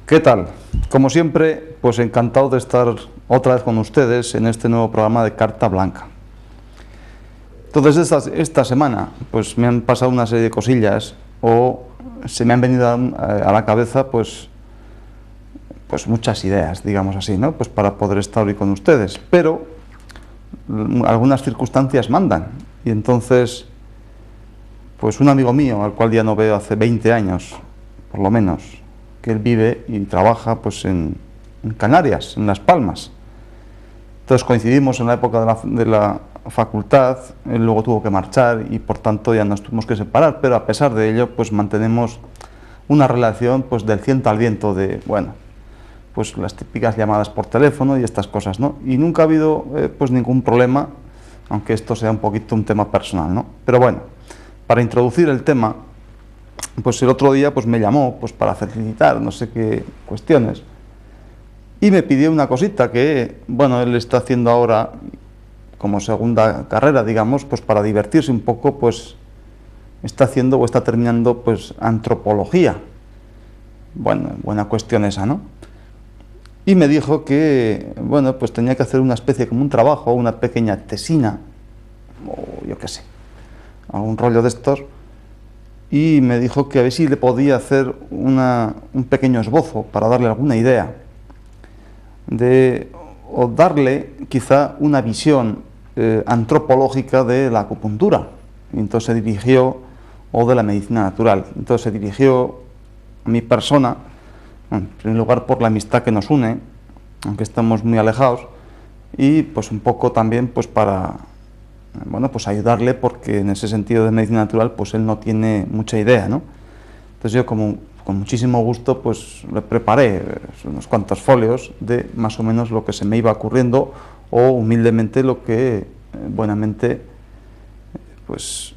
¿Qué tal? Como siempre, pues encantado de estar otra vez con ustedes en este nuevo programa de Carta Blanca. Entonces, esta semana, pues me han pasado una serie de cosillas o se me han venido a la cabeza, pues muchas ideas, digamos así, ¿no? Pues para poder estar hoy con ustedes, pero algunas circunstancias mandan y entonces, pues un amigo mío, al cual ya no veo hace 20 años, por lo menos, que él vive y trabaja pues en Canarias, en Las Palmas. Entonces coincidimos en la época de la facultad, él luego tuvo que marchar y por tanto ya nos tuvimos que separar, pero a pesar de ello pues mantenemos una relación pues del ciento al viento de, bueno, pues las típicas llamadas por teléfono y estas cosas, ¿no? Y nunca ha habido pues ningún problema, aunque esto sea un poquito un tema personal, ¿no? Pero bueno, para introducir el tema, pues el otro día pues me llamó pues para felicitar no sé qué cuestiones y me pidió una cosita que, bueno, él está haciendo ahora como segunda carrera, digamos, pues para divertirse un poco, pues está haciendo o está terminando pues antropología. Bueno, buena cuestión esa, ¿no? Y me dijo que, bueno, pues tenía que hacer una especie como un trabajo, una pequeña tesina, o yo qué sé, algún rollo de estos, y me dijo que a ver si le podía hacer un pequeño esbozo para darle alguna idea, o darle quizá una visión antropológica de la acupuntura. Y entonces se dirigió, o de la medicina natural, entonces se dirigió a mi persona, en primer lugar por la amistad que nos une, aunque estamos muy alejados, y pues un poco también pues para, bueno, pues ayudarle, porque en ese sentido de medicina natural pues él no tiene mucha idea, ¿no? Entonces yo con muchísimo gusto pues le preparé unos cuantos folios de más o menos lo que se me iba ocurriendo o humildemente lo que buenamente pues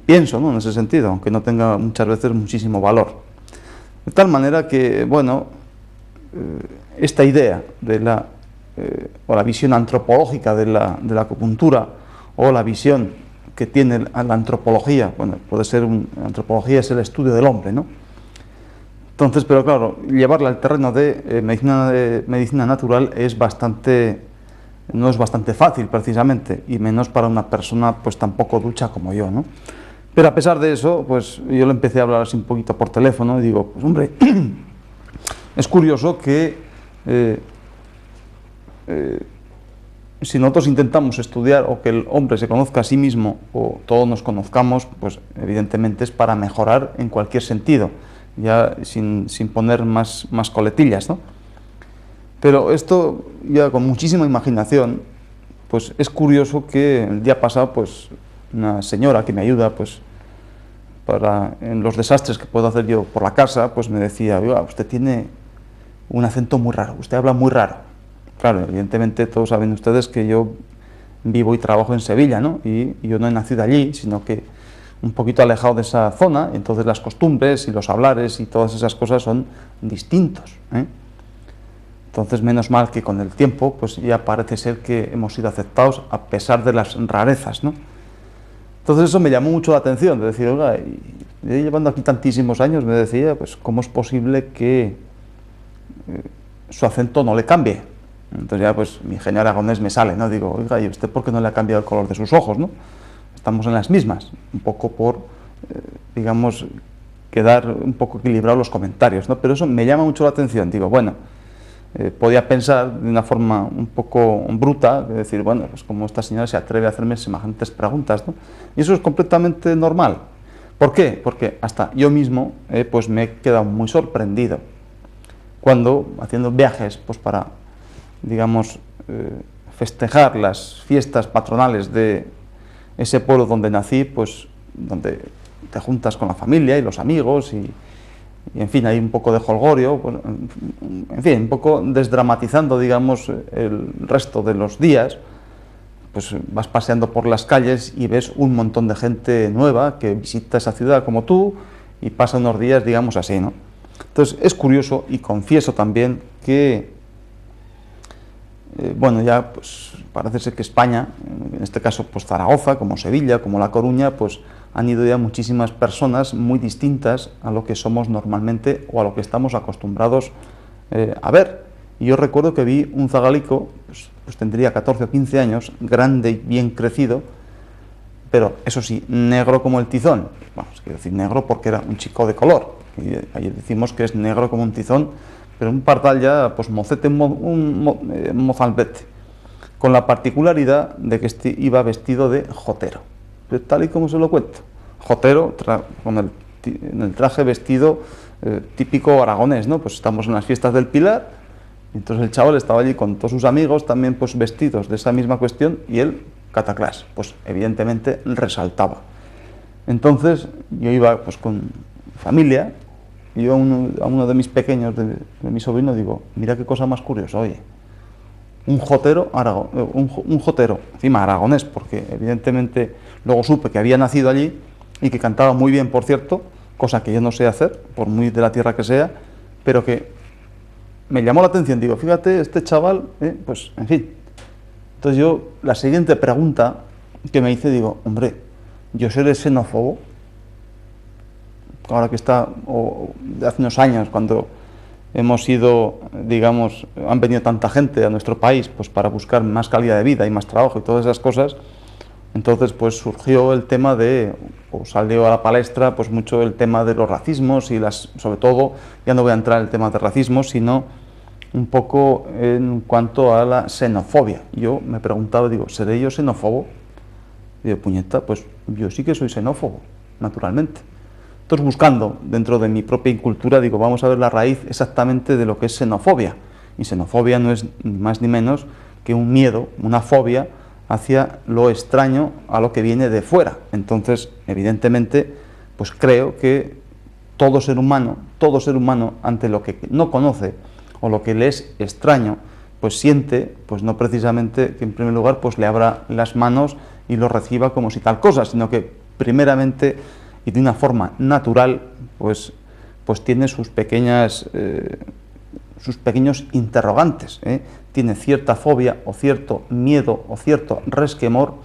pienso, ¿no? En ese sentido, aunque no tenga muchas veces muchísimo valor. De tal manera que, bueno, esta idea de o la visión antropológica de la acupuntura, o la visión que tiene la antropología, bueno, puede ser, la antropología es el estudio del hombre, ¿no? Entonces, pero claro, llevarla al terreno de medicina natural no es bastante fácil precisamente, y menos para una persona pues tan poco ducha como yo, ¿no? Pero a pesar de eso, pues yo le empecé a hablar así un poquito por teléfono y digo, pues hombre, es curioso que si nosotros intentamos estudiar o que el hombre se conozca a sí mismo o todos nos conozcamos, pues evidentemente es para mejorar en cualquier sentido, ya sin poner más coletillas, ¿no? Pero esto ya con muchísima imaginación, pues es curioso que el día pasado pues una señora que me ayuda pues en los desastres que puedo hacer yo por la casa, pues me decía, oiga, usted tiene un acento muy raro, usted habla muy raro. Claro, evidentemente todos saben ustedes que yo vivo y trabajo en Sevilla, ¿no? Y yo no he nacido allí, sino que un poquito alejado de esa zona, entonces las costumbres y los hablares y todas esas cosas son distintos, ¿eh? Entonces, menos mal que con el tiempo, pues ya parece ser que hemos sido aceptados a pesar de las rarezas, ¿no? Entonces eso me llamó mucho la atención, de decir, oiga, y llevando aquí tantísimos años, me decía, pues cómo es posible que su acento no le cambie. Entonces ya pues mi genio aragonés me sale, ¿no? Digo, oiga, ¿y usted por qué no le ha cambiado el color de sus ojos, no? Estamos en las mismas, un poco por, digamos, quedar un poco equilibrados los comentarios, ¿no? Pero eso me llama mucho la atención, digo, bueno, podía pensar de una forma un poco bruta, de decir, bueno, pues como esta señora se atreve a hacerme semejantes preguntas, ¿no? Y eso es completamente normal. ¿Por qué? Porque hasta yo mismo pues me he quedado muy sorprendido cuando, haciendo viajes pues para, digamos, festejar las fiestas patronales de ese pueblo donde nací, pues donde te juntas con la familia y los amigos y en fin, hay un poco de jolgorio, pues, en fin, un poco desdramatizando, digamos, el resto de los días, pues vas paseando por las calles y ves un montón de gente nueva que visita esa ciudad como tú y pasa unos días, digamos así, ¿no? Entonces es curioso y confieso también que, bueno, ya pues parece ser que España, en este caso pues Zaragoza, como Sevilla, como La Coruña, pues han ido ya muchísimas personas muy distintas a lo que somos normalmente o a lo que estamos acostumbrados a ver. Y yo recuerdo que vi un zagalico, pues tendría 14 o 15 años, grande y bien crecido, pero eso sí, negro como el tizón. Bueno, quiero decir negro porque era un chico de color, y ahí decimos que es negro como un tizón, pero un pardal ya, pues mocete, mozalbete, con la particularidad de que este iba vestido de jotero, tal y como se lo cuento. Jotero, en el traje vestido típico aragonés, ¿no? Pues estamos en las fiestas del Pilar, y entonces el chaval estaba allí con todos sus amigos, también pues vestidos de esa misma cuestión, y él, cataclás, pues evidentemente resaltaba. Entonces yo iba pues con familia, y yo a uno de mis pequeños, de mi sobrino, digo, mira qué cosa más curiosa, oye, un jotero, un jotero, encima aragonés, porque evidentemente luego supe que había nacido allí y que cantaba muy bien, por cierto, cosa que yo no sé hacer, por muy de la tierra que sea, pero que me llamó la atención. Digo, fíjate, este chaval, pues, en fin. Entonces yo, la siguiente pregunta que me hice, digo, hombre, ¿yo seré xenófobo? Ahora que está, o de hace unos años, cuando hemos ido, digamos, han venido tanta gente a nuestro país, pues para buscar más calidad de vida y más trabajo y todas esas cosas, entonces pues surgió el tema de, o salió a la palestra, pues mucho el tema de los racismos y sobre todo, ya no voy a entrar en el tema de racismos, sino un poco en cuanto a la xenofobia. Yo me preguntaba, digo, ¿seré yo xenófobo? Y digo, puñeta, pues yo sí que soy xenófobo, naturalmente. Entonces, buscando dentro de mi propia cultura, digo, vamos a ver la raíz exactamente de lo que es xenofobia. Y xenofobia no es ni más ni menos que un miedo, una fobia hacia lo extraño, a lo que viene de fuera. Entonces, evidentemente, pues creo que todo ser humano ante lo que no conoce o lo que le es extraño, pues siente, pues no precisamente que en primer lugar pues le abra las manos y lo reciba como si tal cosa, sino que primeramente y de una forma natural, pues tiene sus pequeños interrogantes, tiene cierta fobia o cierto miedo o cierto resquemor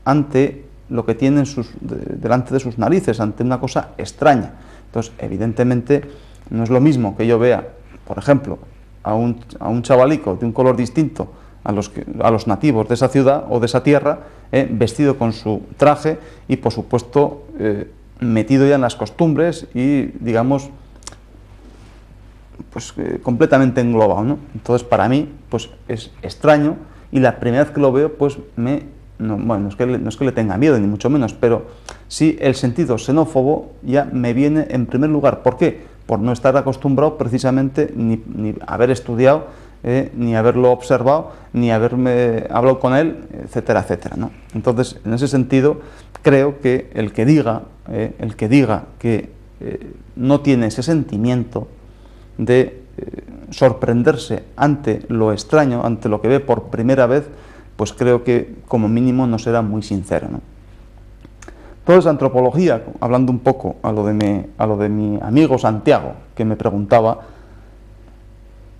ante lo que tiene delante de sus narices, ante una cosa extraña. Entonces, evidentemente, no es lo mismo que yo vea, por ejemplo, a un chavalico de un color distinto a los nativos de esa ciudad o de esa tierra, vestido con su traje y, por supuesto, metido ya en las costumbres y, digamos, pues completamente englobado, ¿no? Entonces, para mí, pues es extraño, y la primera vez que lo veo, pues no es que le tenga miedo, ni mucho menos, pero sí el sentido xenófobo ya me viene en primer lugar. ¿Por qué? Por no estar acostumbrado precisamente ni haber estudiado, ni haberlo observado, ni haberme hablado con él, etcétera, etcétera, ¿no? Entonces, en ese sentido, creo que el que diga que no tiene ese sentimiento de sorprenderse ante lo extraño, ante lo que ve por primera vez, pues creo que como mínimo no será muy sincero, ¿no? Entonces, antropología, hablando un poco a lo de mi amigo Santiago, que me preguntaba,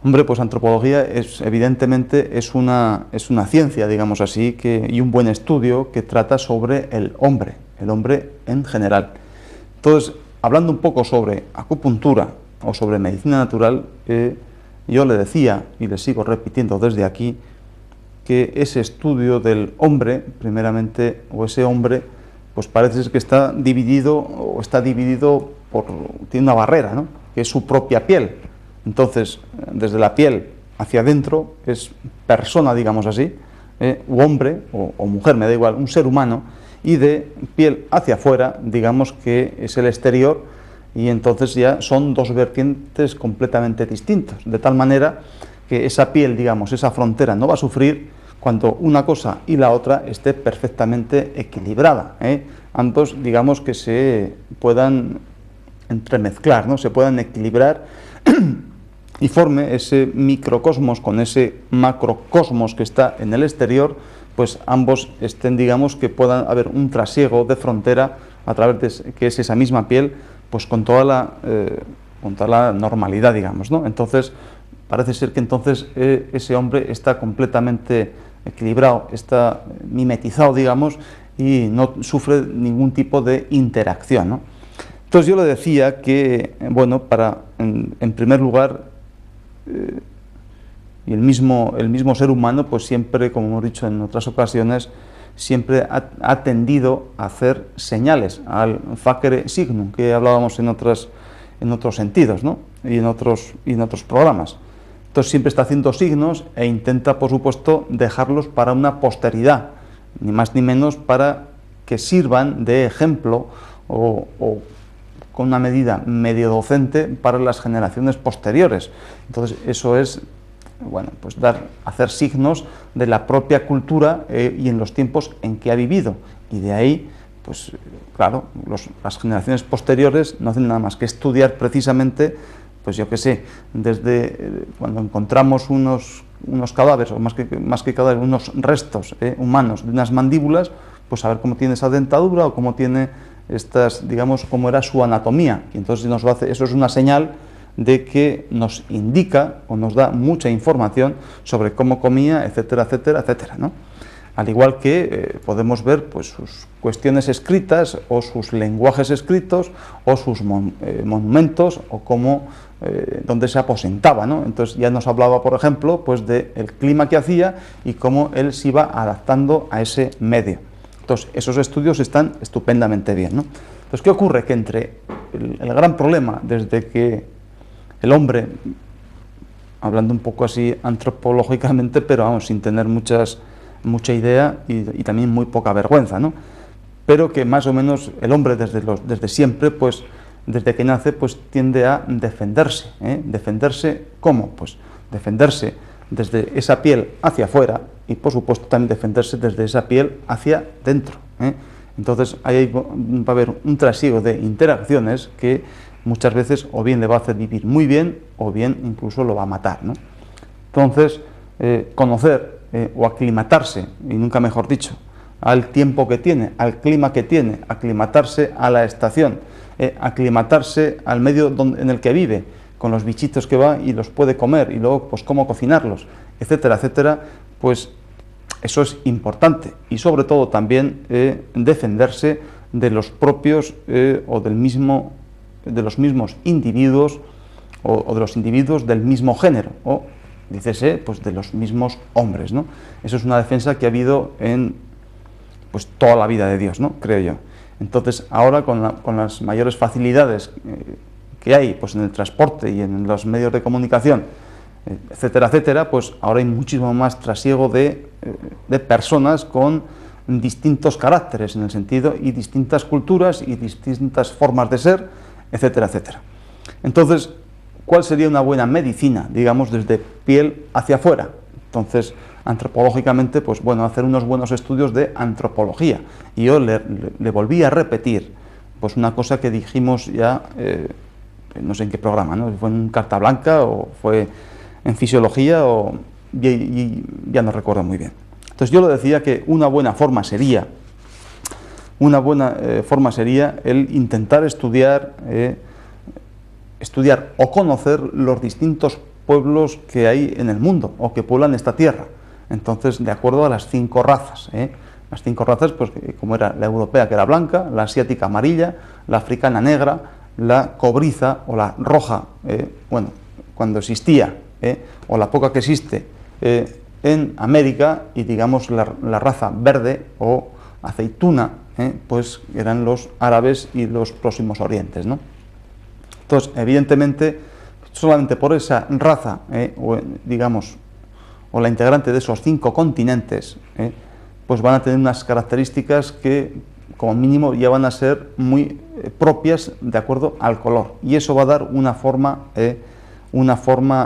hombre, pues antropología evidentemente es una ciencia, digamos así, y un buen estudio que trata sobre el hombre en general. Entonces, hablando un poco sobre acupuntura o sobre medicina natural, yo le decía, y le sigo repitiendo desde aquí, que ese estudio del hombre, primeramente, o ese hombre, pues parece que tiene una barrera, ¿no?, que es su propia piel. Entonces, desde la piel hacia adentro es persona, digamos así, u hombre o mujer, me da igual, un ser humano, y de piel hacia afuera, digamos que es el exterior, y entonces ya son dos vertientes completamente distintas, de tal manera que esa piel, digamos, esa frontera no va a sufrir cuando una cosa y la otra esté perfectamente equilibrada, ambos, digamos, que se puedan entremezclar, ¿no?, se puedan equilibrar y forme ese microcosmos con ese macrocosmos que está en el exterior, pues ambos estén, digamos, que puedan haber un trasiego de frontera a través de que es esa misma piel, pues con toda la normalidad, digamos, ¿no? Entonces, parece ser que entonces ese hombre está completamente equilibrado, está mimetizado, digamos, y no sufre ningún tipo de interacción, ¿no? Entonces yo le decía que, bueno, en primer lugar, y el mismo ser humano, pues siempre, como hemos dicho en otras ocasiones, siempre ha tendido a hacer señales, al facere signum, que hablábamos en otros sentidos, ¿no? y en otros programas. Entonces siempre está haciendo signos e intenta, por supuesto, dejarlos para una posteridad, ni más ni menos para que sirvan de ejemplo o con una medida medio docente para las generaciones posteriores. Entonces eso es, bueno, pues hacer signos de la propia cultura y en los tiempos en que ha vivido, y de ahí, pues claro, las generaciones posteriores no hacen nada más que estudiar precisamente, pues yo qué sé, desde cuando encontramos unos cadáveres, o más que cadáveres, unos restos humanos de unas mandíbulas, pues saber cómo tiene esa dentadura o cómo tiene estas, digamos, cómo era su anatomía, y entonces eso es una señal de que nos indica o nos da mucha información sobre cómo comía, etcétera, etcétera, etcétera, ¿no? Al igual que podemos ver, pues, sus cuestiones escritas o sus lenguajes escritos o sus monumentos o cómo, donde se aposentaba, ¿no? Entonces ya nos hablaba, por ejemplo, pues del clima que hacía y cómo él se iba adaptando a ese medio. Entonces esos estudios están estupendamente bien, ¿no? Entonces, ¿qué ocurre? Que entre el gran problema desde que el hombre, hablando un poco así antropológicamente, pero vamos, sin tener mucha idea y también muy poca vergüenza, ¿no? Pero que más o menos el hombre desde siempre, pues desde que nace, pues tiende a defenderse, ¿eh? ¿Defenderse cómo? Pues defenderse desde esa piel hacia afuera y por supuesto también defenderse desde esa piel hacia dentro, ¿eh? Entonces ahí va a haber un trasiego de interacciones que muchas veces o bien le va a hacer vivir muy bien o bien incluso lo va a matar, ¿no? Entonces, conocer o aclimatarse, y nunca mejor dicho, al tiempo que tiene, al clima que tiene, aclimatarse a la estación, aclimatarse al medio en el que vive, con los bichitos que va y los puede comer, y luego pues cómo cocinarlos, etcétera, etcétera, pues eso es importante, y sobre todo también defenderse de los propios o de los mismos individuos o de los individuos del mismo género, o dícese, pues de los mismos hombres, ¿no? Eso es una defensa que ha habido en pues toda la vida de Dios, ¿no? Creo yo. Entonces, ahora con las mayores facilidades que hay pues en el transporte y en los medios de comunicación, etcétera, etcétera, pues ahora hay muchísimo más trasiego de personas con distintos caracteres en el sentido y distintas culturas y distintas formas de ser, etcétera, etcétera. Entonces, ¿cuál sería una buena medicina, digamos, desde piel hacia afuera? Entonces, antropológicamente, pues bueno, hacer unos buenos estudios de antropología. Y yo le volví a repetir, pues una cosa que dijimos ya, no sé en qué programa, ¿no? Fue en Carta Blanca o fue en Fisiología o ya no recuerdo muy bien. Entonces yo le decía que una buena forma sería el intentar estudiar o conocer los distintos pueblos que hay en el mundo o que pueblan esta tierra. Entonces, de acuerdo a las 5 razas, las 5 razas, pues como era la europea, que era blanca, la asiática amarilla, la africana negra, la cobriza o la roja, bueno, cuando existía, o la poca que existe en América, y digamos la raza verde o aceituna, pues eran los árabes y los próximos orientes, ¿no? Entonces, evidentemente, solamente por esa raza, o digamos, o la integrante de esos 5 continentes, pues van a tener unas características que, como mínimo, ya van a ser muy propias de acuerdo al color, y eso va a dar una forma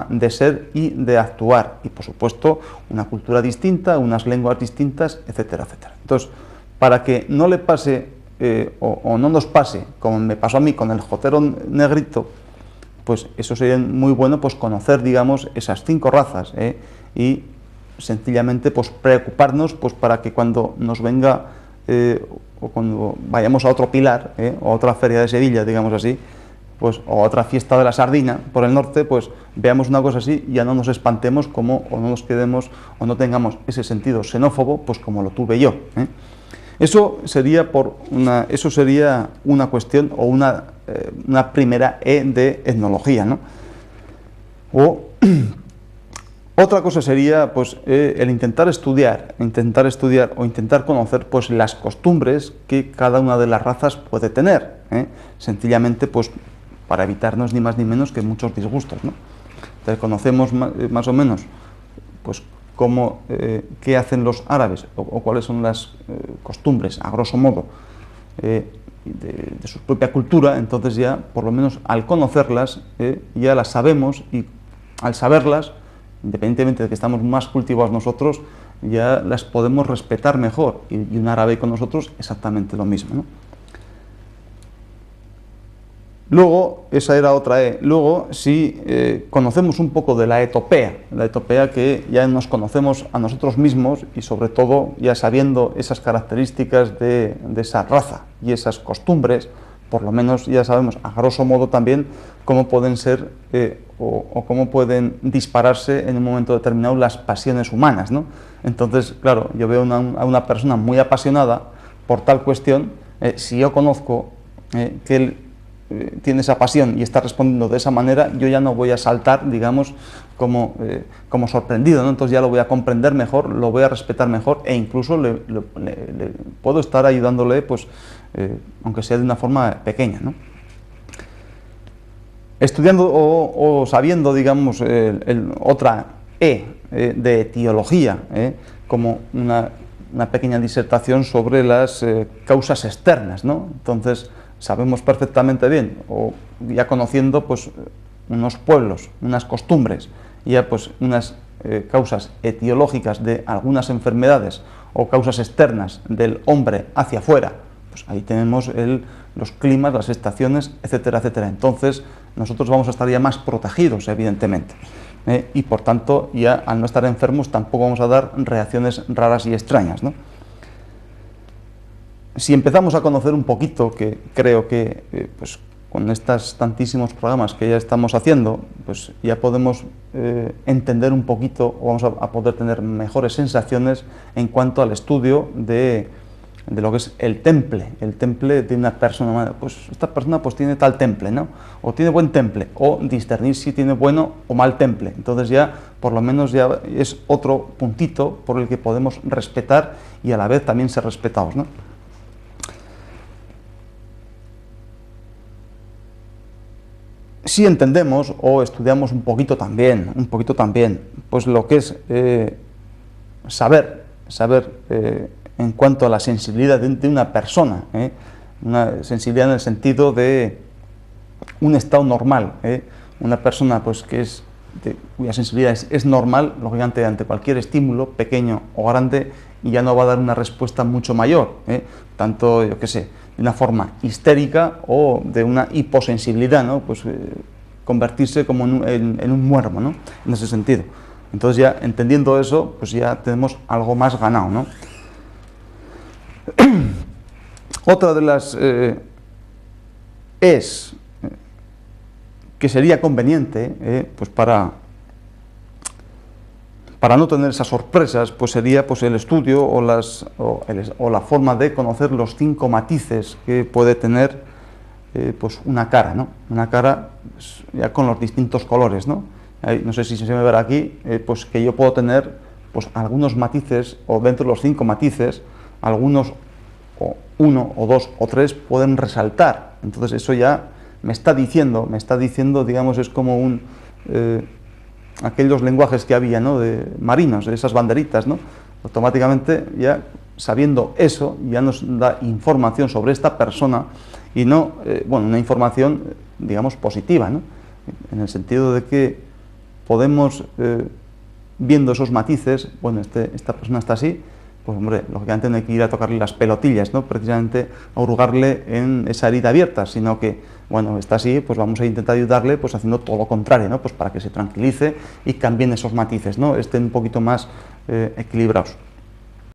de ser y de actuar, y por supuesto una cultura distinta, unas lenguas distintas, etcétera, etcétera. Entonces, para que no le pase o no nos pase como me pasó a mí con el jotero negrito, pues eso sería muy bueno, pues conocer, digamos, esas 5 razas, y sencillamente pues preocuparnos pues para que cuando nos venga o cuando vayamos a otro Pilar, o a otra feria de Sevilla, digamos así, pues, o a otra fiesta de la sardina por el norte, pues veamos una cosa así y ya no nos espantemos o no nos quedemos o no tengamos ese sentido xenófobo, pues como lo tuve yo, Eso sería, eso sería una cuestión o una primera E de etnología, ¿no? O otra cosa sería pues, el intentar estudiar o intentar conocer pues, las costumbres que cada una de las razas puede tener, sencillamente pues, para evitarnos ni más ni menos que muchos disgustos, ¿no? Entonces conocemos más o menos pues, qué hacen los árabes o cuáles son las costumbres, a grosso modo, de su propia cultura. Entonces ya, por lo menos al conocerlas, ya las sabemos, y al saberlas, independientemente de que estamos más cultivados nosotros, ya las podemos respetar mejor, y un árabe con nosotros exactamente lo mismo, ¿no? Luego, esa era otra E. Luego, si conocemos un poco de la etopea que ya nos conocemos a nosotros mismos, y sobre todo ya sabiendo esas características de esa raza y esas costumbres, por lo menos ya sabemos a grosso modo también cómo pueden ser o cómo pueden dispararse en un momento determinado las pasiones humanas, ¿no? Entonces, claro, yo veo a una persona muy apasionada por tal cuestión, si yo conozco que él tiene esa pasión y está respondiendo de esa manera, yo ya no voy a saltar, digamos, como sorprendido, ¿no? Entonces ya lo voy a comprender mejor, lo voy a respetar mejor, e incluso le puedo estar ayudándole, pues, aunque sea de una forma pequeña, ¿no? Estudiando o sabiendo, digamos, otra E de etiología, como una pequeña disertación sobre las causas externas, ¿no? Entonces, sabemos perfectamente bien, o ya conociendo pues, unos pueblos, unas costumbres, ya pues unas causas etiológicas de algunas enfermedades o causas externas del hombre hacia afuera, pues ahí tenemos los climas, las estaciones, etcétera, etcétera. Entonces nosotros vamos a estar ya más protegidos, evidentemente, y por tanto ya al no estar enfermos tampoco vamos a dar reacciones raras y extrañas, ¿no? Si empezamos a conocer un poquito, que creo que pues, con estos tantísimos programas que ya estamos haciendo, pues ya podemos entender un poquito, o vamos a poder tener mejores sensaciones en cuanto al estudio de lo que es el temple de una persona. Pues esta persona pues tiene tal temple, ¿no? O tiene buen temple, o discernir si tiene bueno o mal temple. Entonces ya, por lo menos ya es otro puntito por el que podemos respetar y a la vez también ser respetados, ¿no? Si entendemos o estudiamos un poquito también, pues lo que es saber en cuanto a la sensibilidad de una persona, una sensibilidad en el sentido de un estado normal, una persona pues cuya sensibilidad es normal, lógicamente ante cualquier estímulo, pequeño o grande, y ya no va a dar una respuesta mucho mayor, tanto, yo qué sé, de una forma histérica o de una hiposensibilidad, ¿no? Pues convertirse como en un muermo, ¿no? En ese sentido. Entonces ya entendiendo eso, pues ya tenemos algo más ganado, ¿no? Otra de las es que sería conveniente, pues para no tener esas sorpresas, pues sería pues el estudio o la forma de conocer los 5 matices que puede tener pues una cara, ¿no? Una cara pues, ya con los distintos colores, ¿no? No sé si se me verá aquí, pues que yo puedo tener pues algunos matices, o dentro de los 5 matices, algunos, o 1, o 2, o 3 pueden resaltar. Entonces eso ya me está diciendo, digamos, es como aquellos lenguajes que había, ¿no? De marinos, de esas banderitas, ¿no? Automáticamente ya sabiendo eso ya nos da información sobre esta persona, y no, bueno, una información, digamos, positiva, ¿no? En el sentido de que podemos, viendo esos matices, bueno, esta persona está así, pues hombre, lógicamente no hay que ir a tocarle las pelotillas, ¿no? Precisamente a hurgarle en esa herida abierta, sino que, bueno, está así, pues vamos a intentar ayudarle pues haciendo todo lo contrario, ¿no? Pues para que se tranquilice y cambien esos matices, ¿no? Estén un poquito más equilibrados.